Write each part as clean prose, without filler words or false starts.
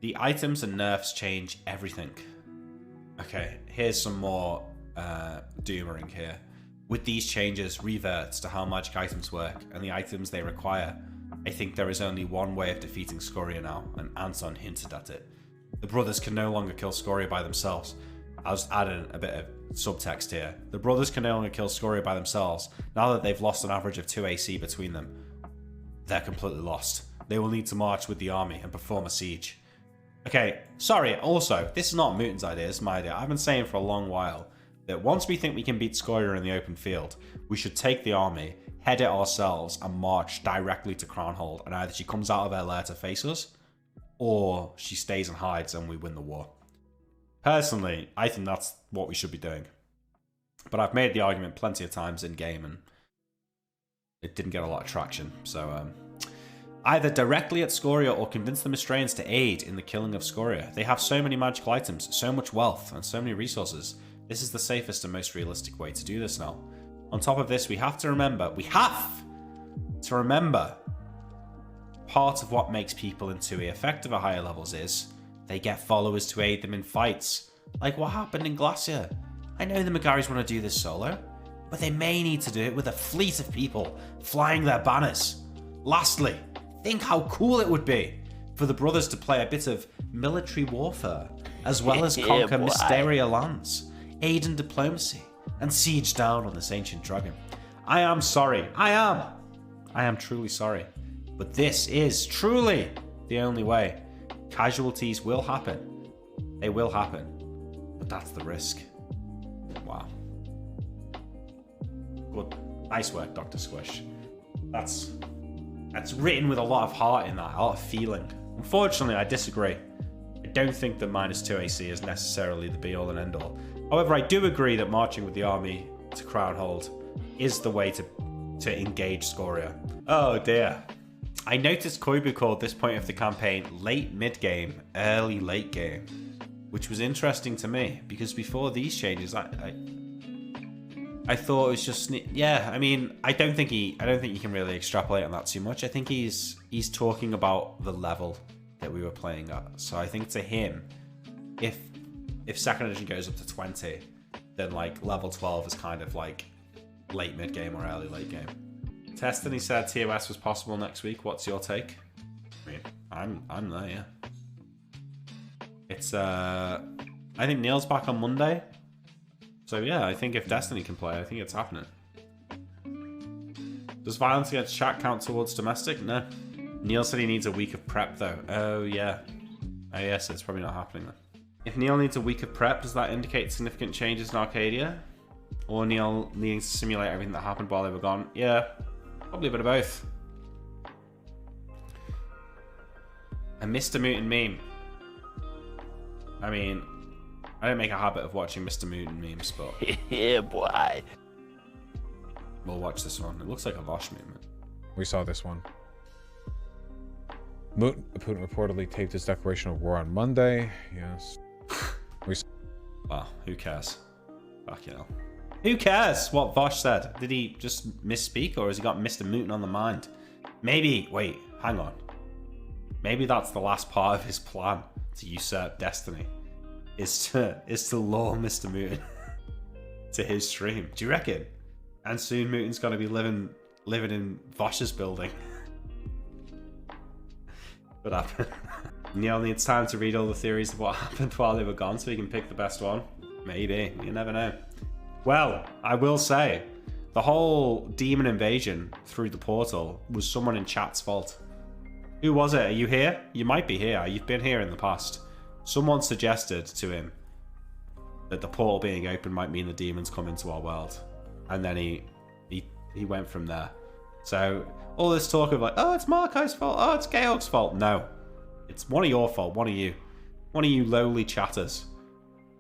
The items and nerfs change everything. Okay, here's some more doomering here. With these changes, reverts to how magic items work and the items they require. I think there is only one way of defeating Scoria now, and Anton hinted at it. The brothers can no longer kill Scoria by themselves. I was adding a bit of subtext here. The brothers can no longer kill Scoria by themselves. Now that they've lost an average of 2 AC between them, they're completely lost. They will need to march with the army and perform a siege. Okay, sorry, also, this is not Muten's idea, it's my idea. I've been saying for a long while that once we think we can beat Scoria in the open field, we should take the army, head it ourselves, and march directly to Crownhold. And either she comes out of her lair to face us, or she stays and hides and we win the war. Personally, I think that's what we should be doing. But I've made the argument plenty of times in game and it didn't get a lot of traction. So either directly at Scoria or convince the Mistraeans to aid in the killing of Scoria. They have so many magical items, so much wealth, and so many resources. This is the safest and most realistic way to do this now. On top of this, we have to remember, part of what makes people in 2e effective at higher levels is they get followers to aid them in fights. Like what happened in Glacier. I know the Megaris want to do this solo, but they may need to do it with a fleet of people flying their banners. Lastly, think how cool it would be for the brothers to play a bit of military warfare, as well as conquer Mysteria lands, aid in diplomacy, and siege down on this ancient dragon. I am sorry. I am truly sorry. But this is truly the only way. Casualties will happen. They will happen. But that's the risk. Wow. Good. Nice work, Dr. Squish. That's written with a lot of heart in that, a lot of feeling. Unfortunately, I disagree. I don't think that -2 AC is necessarily the be-all and end-all. However, I do agree that marching with the army to Crownhold is the way to engage Scoria. Oh dear. I noticed Koibu called this point of the campaign late mid-game, early late game, which was interesting to me because before these changes, I thought it was just, yeah. I mean, I don't think you can really extrapolate on that too much. I think he's talking about the level that we were playing at. So I think to him, if second edition goes up to 20, then like level 12 is kind of like late mid game or early late game. Destiny said ToS was possible next week. What's your take? I mean, I'm there, yeah. It's I think Neil's back on Monday. So yeah, I think if Destiny can play, I think it's happening. Does violence against chat count towards domestic? No. Neil said he needs a week of prep though. Oh yeah. Oh yes, it's probably not happening then. If Neil needs a week of prep, does that indicate significant changes in Arcadia? Or Neil needing to simulate everything that happened while they were gone? Yeah, probably a bit of both. A Mr. Mutant meme. I mean, I don't make a habit of watching Mr. Mutant memes, but... yeah, boy. We'll watch this one. It looks like a Vosh movement. We saw this one. Putin reportedly taped his declaration of war on Monday. Yes. Wow, who cares? Fuck hell. Who cares what Vosh said? Did he just misspeak or has he got Mr. Mutant on the mind? Maybe, wait, hang on. Maybe that's the last part of his plan to usurp Destiny. Is to lure Mr. Mutant to his stream. Do you reckon? And soon Mutan's gonna be living in Vosh's building. What happened? Neil needs time to read all the theories of what happened while they were gone so he can pick the best one. Maybe. You never know. Well, I will say, the whole demon invasion through the portal was someone in chat's fault. Who was it? Are you here? You might be here. You've been here in the past. Someone suggested to him that the portal being open might mean the demons come into our world. And then he went from there. So all this talk of like, oh, it's Marco's fault, oh, it's Georg's fault. No. It's one of your fault, one of you lowly chatters.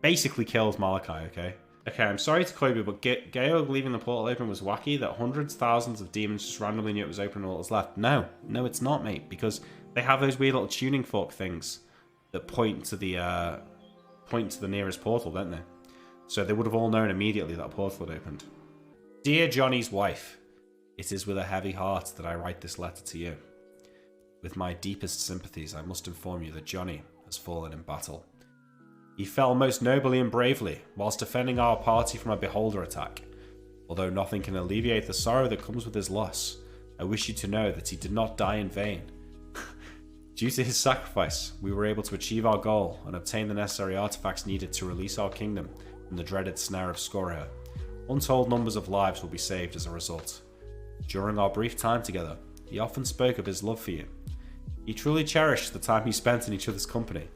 Basically killed Malachi, okay? Okay, I'm sorry to Kobe, but Georg leaving the portal open was wacky. That hundreds, thousands of demons just randomly knew it was open and all that's left. No, it's not, mate, because they have those weird little tuning fork things that point to the nearest portal, don't they? So they would have all known immediately that a portal had opened. Dear Johnny's wife, it is with a heavy heart that I write this letter to you. With my deepest sympathies, I must inform you that Johnny has fallen in battle. He fell most nobly and bravely, whilst defending our party from a beholder attack. Although nothing can alleviate the sorrow that comes with his loss, I wish you to know that he did not die in vain. Due to his sacrifice, we were able to achieve our goal and obtain the necessary artifacts needed to release our kingdom from the dreaded snare of Scoria. Untold numbers of lives will be saved as a result. During our brief time together, he often spoke of his love for you. He truly cherished the time he spent in each other's company.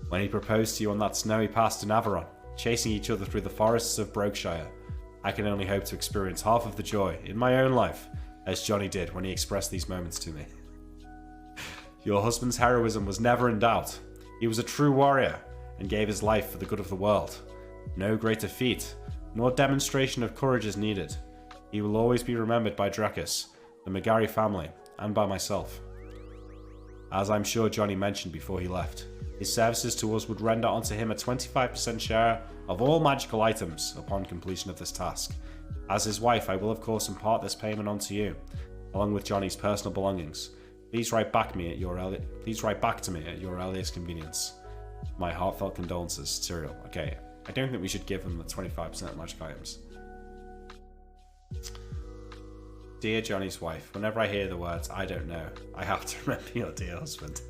When he proposed to you on that snowy pass to Navarone, chasing each other through the forests of Brokeshire, I can only hope to experience half of the joy in my own life as Johnny did when he expressed these moments to me. Your husband's heroism was never in doubt. He was a true warrior and gave his life for the good of the world. No greater feat, nor demonstration of courage is needed. He will always be remembered by Dracus, the Megari family, and by myself. As I'm sure Johnny mentioned before he left, his services to us would render onto him a 25% share of all magical items upon completion of this task. As his wife, I will of course impart this payment onto you, along with Johnny's personal belongings. Please write back to me at your earliest convenience. My heartfelt condolences, Cyril. Okay, I don't think we should give him the 25% magic items. Dear Johnny's wife, whenever I hear the words "I don't know," I have to remember your dear husband.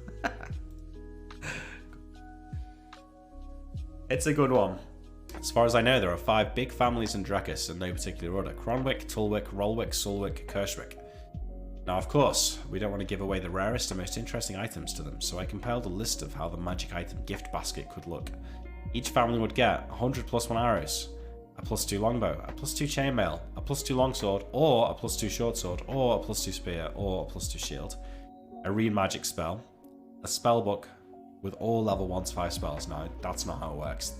It's a good one. As far as I know, there are 5 big families in Dracus in no particular order: Cronwick, Tulwick, Rolwick, Sulwick, Kershwick. Now, of course, we don't want to give away the rarest and most interesting items to them, so I compiled a list of how the magic item gift basket could look. Each family would get 100 +1 arrows, a +2 longbow, a +2 chainmail, a +2 longsword, or a +2 shortsword, or a +2 spear, or a +2 shield, a read magic spell, a spell book with all level 1 to 5 spells. Now, that's not how it works.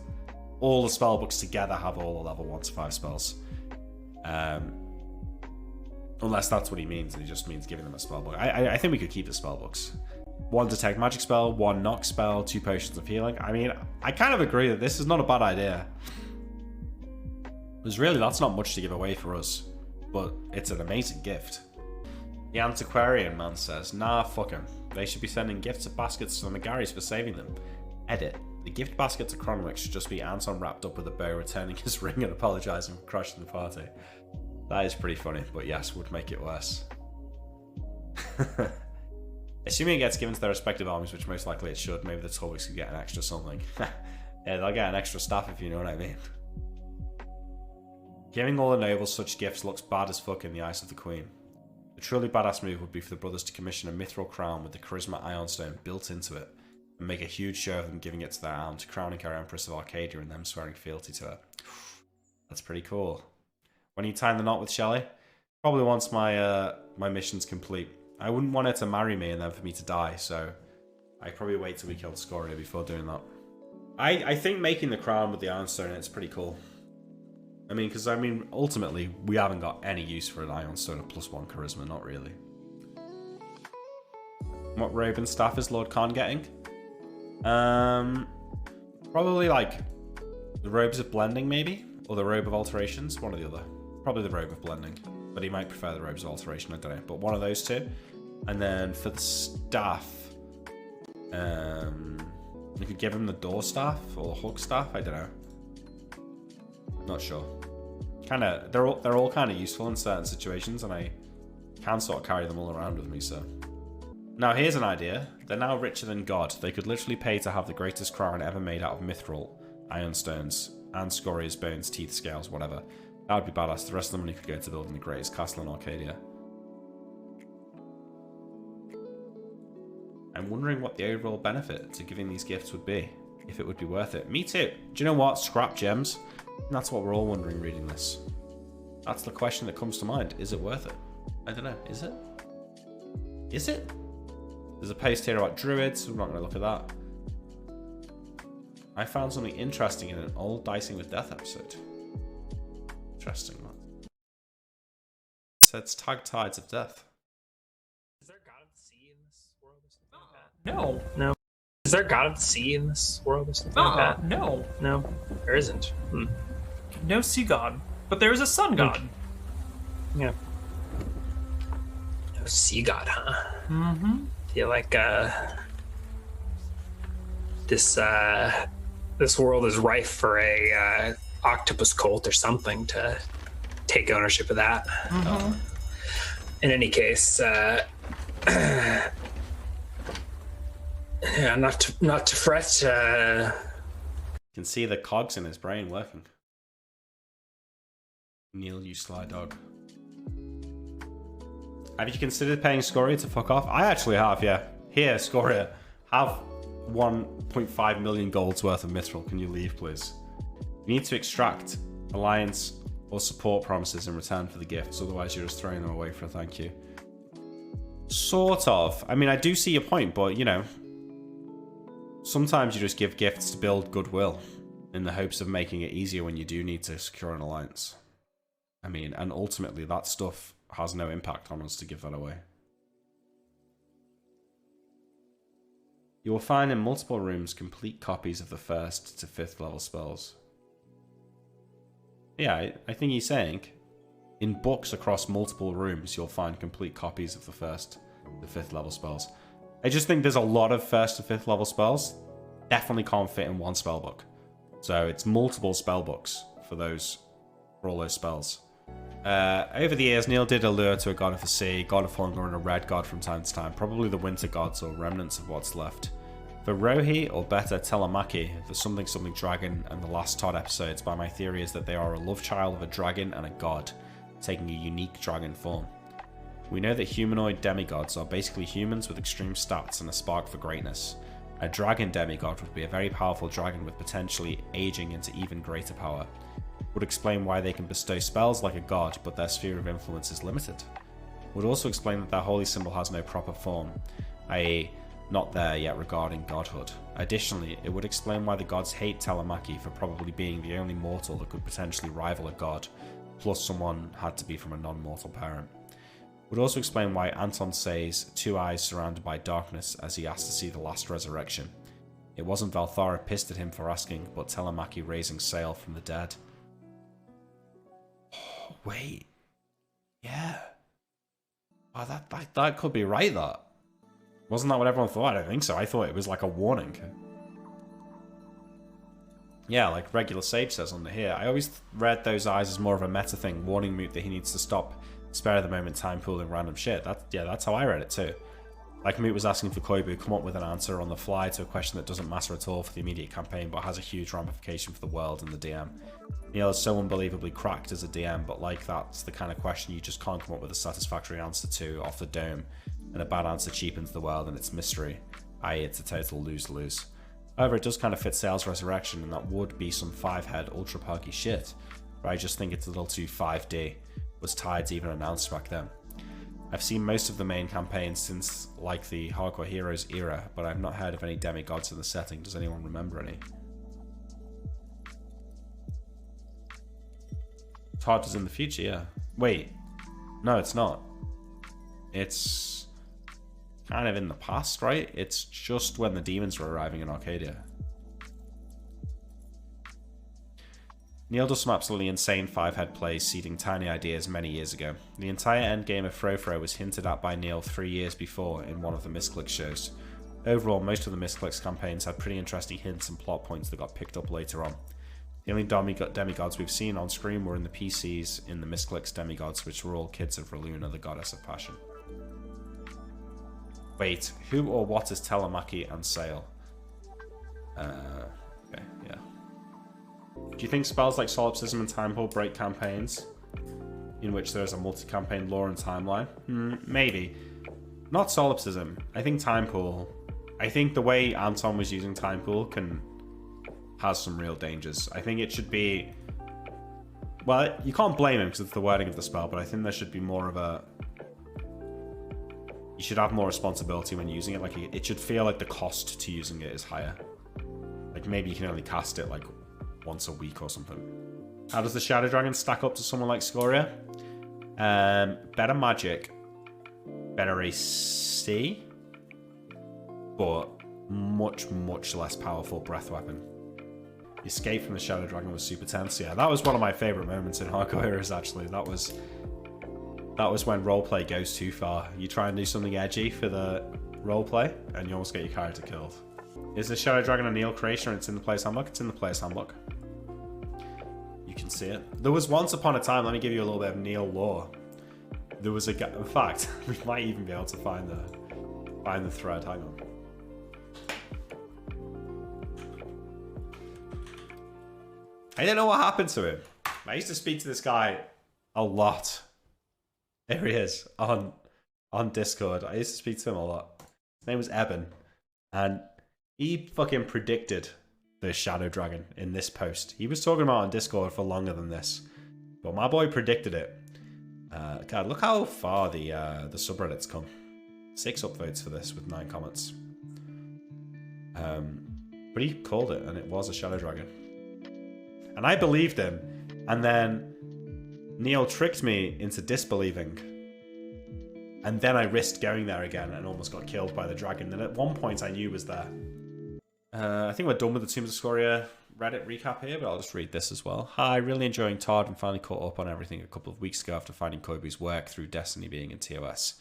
All the spell books together have all the level 1 to 5 spells. Unless that's what he means, and he just means giving them a spell book. I think we could keep the spell books. 1 detect magic spell, 1 knock spell, 2 potions of healing. I mean, I kind of agree that this is not a bad idea. Because really, that's not much to give away for us. But it's an amazing gift. The antiquarian man says, nah, fuck him. They should be sending gifts of baskets to the Megaris for saving them. Edit. The gift basket to Cronwick should just be Anton wrapped up with a bow, returning his ring and apologising for crushing the party. That is pretty funny, but yes, would make it worse. Assuming it gets given to their respective armies, which most likely it should, maybe the Tulwicks could get an extra something. Yeah, they'll get an extra staff if you know what I mean. Giving all the nobles such gifts looks bad as fuck in the eyes of the Queen. A truly badass move would be for the brothers to commission a mithril crown with the Charisma Ironstone built into it, and make a huge show of them giving it to their aunt, crowning her Empress of Arcadia and them swearing fealty to her. That's pretty cool. When you tie the knot with Shelley, probably once my my mission's complete. I wouldn't want her to marry me and then for me to die, so I'd probably wait till we killed Scoria before doing that. I think making the crown with the Ironstone, it's pretty cool. I mean, because ultimately, we haven't got any use for an Ironstone of +1 charisma, not really. What robe and staff is Lord Khan getting? Probably like the robes of blending, maybe, or the robe of alterations, one or the other. Probably the robe of blending, but he might prefer the robes of alteration, I don't know. But one of those two. And then for the staff, you could give him the door staff or the hook staff, I don't know. Not sure. Kinda, they're all kind of useful in certain situations, and I can sort of carry them all around with me, so. Now here's an idea. They're now richer than God. They could literally pay to have the greatest crown ever made out of mithril, ironstones, and Scoria's bones, teeth, scales, whatever. That would be badass. The rest of the money could go to building the greatest castle in Arcadia. I'm wondering what the overall benefit to giving these gifts would be. If it would be worth it. Me too. Do you know what? Scrap gems. That's what we're all wondering reading this. That's the question that comes to mind. Is it worth it? I don't know. Is it? Is it? There's a post here about druids. We're not going to look at that. I found something interesting in an old Dicing with Death episode. Interesting, man. It says tag tides of death. Is there a god of the sea in this world or something like that? No. Is there a god of the sea in this world or something like that? No. No, there isn't. No sea god, but there is a sun god. Yeah. No sea god, huh? Mm-hmm. Feel like this world is rife for a octopus cult or something to take ownership of that. In any case, yeah, not to fret. You can see the cogs in his brain working. Neil, you sly dog. Have you considered paying Scoria to fuck off? I actually have, yeah. Here, Scoria, have 1.5 million gold's worth of mithril. Can you leave, please? You need to extract alliance or support promises in return for the gifts, otherwise you're just throwing them away for a thank you. Sort of. I mean, I do see your point, but, you know, sometimes you just give gifts to build goodwill in the hopes of making it easier when you do need to secure an alliance. I mean, and ultimately that stuff has no impact on us to give that away. You will find in multiple rooms complete copies of the 1st to 5th level spells. Yeah, I think he's saying in books across multiple rooms you'll find complete copies of the 1st to 5th level spells. I just think there's a lot of 1st to 5th level spells definitely can't fit in one spell book. So it's multiple spell books for all those spells. Over the years, Neil did allure to a god of the sea, god of hunger, and a red god from time to time, probably the winter gods or remnants of what's left. For Rohi, or better, Telemachy, the something something dragon, and the last ToD episodes, by my theory is that they are a love child of a dragon and a god, taking a unique dragon form. We know that humanoid demigods are basically humans with extreme stats and a spark for greatness. A dragon demigod would be a very powerful dragon with potentially aging into even greater power. Would explain why they can bestow spells like a god, but their sphere of influence is limited. Would also explain that their holy symbol has no proper form, i.e. not there yet regarding godhood. Additionally, it would explain why the gods hate Telemachy for probably being the only mortal that could potentially rival a god, plus someone had to be from a non-mortal parent. Would also explain why Anton says 2 eyes surrounded by darkness as he asked to see the last resurrection. It wasn't Valthara pissed at him for asking, but Telemachy raising sail from the dead. Oh, wait. Yeah. Oh, that could be right, that. Wasn't that what everyone thought? I don't think so. I thought it was like a warning. Yeah, like regular Sage says under here. I always read those eyes as more of a meta thing, warning Moot that he needs to stop spare the moment time pooling random shit. That's how I read it too. Like Moot was asking for Koibu come up with an answer on the fly to a question that doesn't matter at all for the immediate campaign but has a huge ramification for the world and the DM. Neil is so unbelievably cracked as a DM, but like that's the kind of question you just can't come up with a satisfactory answer to off the dome, and a bad answer cheapens the world and its mystery, i.e. it's a total lose-lose. However, it does kind of fit Sail's resurrection, and that would be some 5-head ultra perky shit, but I just think it's a little too 5D. Was Tides even announced back then? I've seen most of the main campaigns since like the Hardcore Heroes era, but I've not heard of any demigods in the setting. Does anyone remember any? Todd is in the future, yeah. Wait, no, it's not. It's kind of in the past, right? It's just when the demons were arriving in Arcadia. Neil does some absolutely insane 5-head plays, seeding tiny ideas many years ago. The entire endgame of Frofro was hinted at by Neil 3 years before in one of the Misclick shows. Overall, most of the Misclicks campaigns had pretty interesting hints and plot points that got picked up later on. The only demigods we've seen on screen were in the PCs in the Misclicks demigods, which were all kids of Reluna, the goddess of passion. Wait, who or what is Telemachy and Sail? Okay, yeah. Do you think spells like Solipsism and Time Pool break campaigns in which there is a multi-campaign lore and timeline? Maybe. Not Solipsism. I think Time Pool. I think the way Anton was using Time Pool has some real dangers. I think it should be... Well, you can't blame him because it's the wording of the spell, but I think there should be more of a... You should have more responsibility when using it. Like, it should feel like the cost to using it is higher. Like, maybe you can only cast it, like, once a week or something. How does the Shadow Dragon stack up to someone like Scoria? Better magic, better AC, but much, much less powerful breath weapon. The escape from the Shadow Dragon was super tense. Yeah, that was one of my favorite moments in Hardcore Heroes, actually. That was when roleplay goes too far. You try and do something edgy for the roleplay, and you almost get your character killed. Is the Shadow Dragon a Neil creation or it's in the player's handbook? It's in the player's handbook. You can see it. There was once upon a time, let me give you a little bit of Neil lore. There was a guy, in fact, we might even be able to find the thread. Hang on. I don't know what happened to him. I used to speak to this guy a lot. There he is on Discord. I used to speak to him a lot. His name was Eben, and he fucking predicted the Shadow Dragon in this post. He was talking about it on Discord for longer than this, but my boy predicted it. God, look how far the subreddit's come. 6 upvotes for this with 9 comments. But he called it, and it was a Shadow Dragon. And I believed him, and then Neil tricked me into disbelieving. And then I risked going there again and almost got killed by the dragon. Then at one point I knew was there. I think we're done with the Tombs of Scoria Reddit recap here, but I'll just read this as well. Hi, really enjoying ToD and finally caught up on everything a couple of weeks ago after finding Kobe's work through Destiny being in ToS.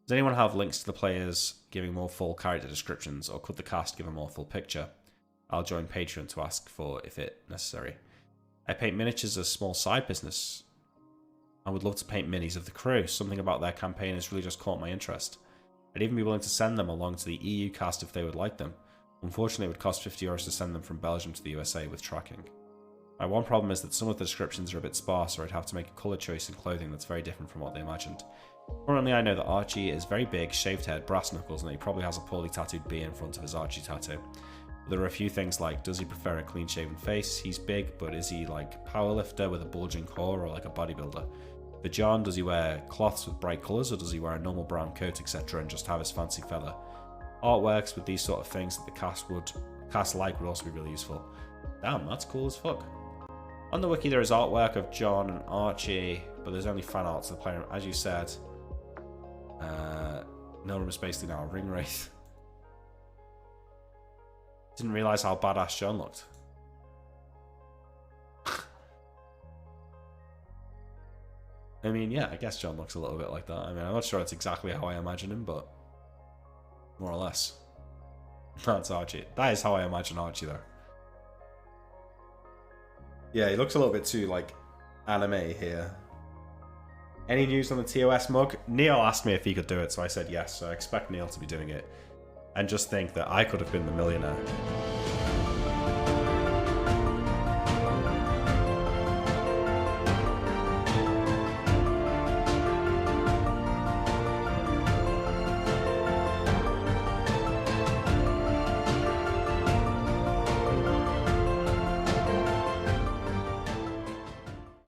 Does anyone have links to the players giving more full character descriptions, or could the cast give a more full picture? I'll join Patreon to ask for if it necessary. I paint miniatures as a small side business. I would love to paint minis of the crew. Something about their campaign has really just caught my interest. I'd even be willing to send them along to the EU cast if they would like them. Unfortunately, it would cost €50 to send them from Belgium to the USA with tracking. My one problem is that some of the descriptions are a bit sparse, or I'd have to make a colour choice in clothing that's very different from what they imagined. Currently, I know that Archie is very big, shaved head, brass knuckles, and that he probably has a poorly tattooed B in front of his Archie tattoo. But there are a few things like, does he prefer a clean-shaven face? He's big, but is he like a powerlifter with a bulging core, or like a bodybuilder? For John, does he wear cloths with bright colours, or does he wear a normal brown coat, etc., and just have his fancy feather? Artworks with these sort of things that the cast like would also be really useful. Damn, that's cool as fuck. On the wiki there is artwork of John and Archie, but there's only fan art to the player. As you said, Nilrim is basically now a ring wraith. Didn't realise how badass John looked. I mean, yeah, I guess John looks a little bit like that. I mean, I'm not sure it's exactly how I imagine him, but more or less. That's Archie. That is how I imagine Archie, though. Yeah, he looks a little bit too, like, anime here. Any news on the ToS mug? Neil asked me if he could do it, so I said yes. So I expect Neil to be doing it. And just think that I could have been the millionaire